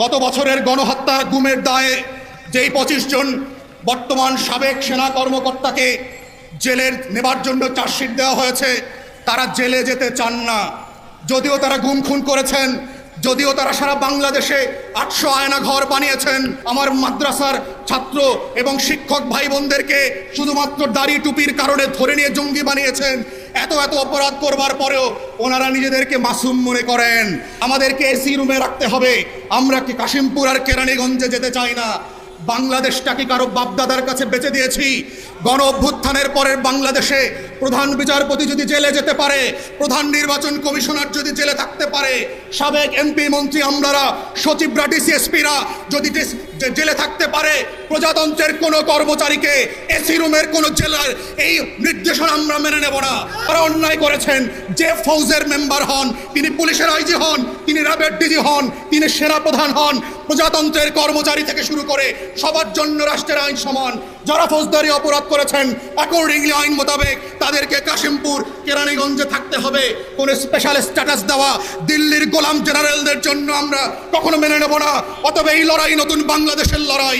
গত বছরের গণহত্যা গুমের দায়ে যেই 25 জন বর্তমান সাবেক সেনা কর্মকর্তাকে জেলে নেবার জন্য চার্জশিট দেওয়া হয়েছে, তারা জেলে যেতে চান না। যদিও তারা গুম খুন করেছেন, যদিও তারা সারা বাংলাদেশে 800 আয়না ঘর বানিয়েছেন, আমার মাদ্রাসার ছাত্র এবং শিক্ষক ভাই বোনদেরকে শুধুমাত্র দাড়ি টুপির কারণে ধরে নিয়ে জঙ্গি বানিয়েছেন, এত এত অপরাধ করবার পরেও ওনারা নিজেদেরকে মাসুম মনে করেন। আমাদেরকে এসি রুমে রাখতে হবে। আমরা কি কাশিমপুর আর কেরানীগঞ্জে যেতে চাই না। বাংলাদেশটাকে কারো বাপদাদার কাছে বেচে দিয়েছি। গণ অভ্যুত্থানের পরের বাংলাদেশে প্রধান বিচারপতি যদি জেলে যেতে পারে, প্রধান নির্বাচন কমিশনার যদি জেলে থাকতে পারে, সাবেক এমপি মন্ত্রী আমলারা, সচিবরা, ডিসিএসপিরা যদি জেলে থাকতে পারে, প্রজাতন্ত্রের কোনো কর্মচারীকে এসি রুমের কোনো জেলার এই নির্দেশনা আমরা মেনে নেব না। তারা অন্যায় করেছেন। যে ফৌজের মেম্বার হন, তিনি পুলিশের আইজি হন, তিনি র্যাবের ডিজি হন, তিনি সেনা প্রধান হন, প্রজাতন্ত্রের কর্মচারী থেকে শুরু করে সবার জন্য রাষ্ট্রের আইন সমান। যারা ফৌজদারি অপরাধ করেছেন অ্যাকর্ডিংলি আইন মোতাবেক তাদেরকে কাশিমপুর কেরানীগঞ্জে থাকতে হবে। কোনো স্পেশাল স্ট্যাটাস দেওয়া দিল্লির গোলাম জেনারেলদের জন্য আমরা কখনো মেনে নেব না। অতএব এই লড়াই নতুন বাংলাদেশের লড়াই।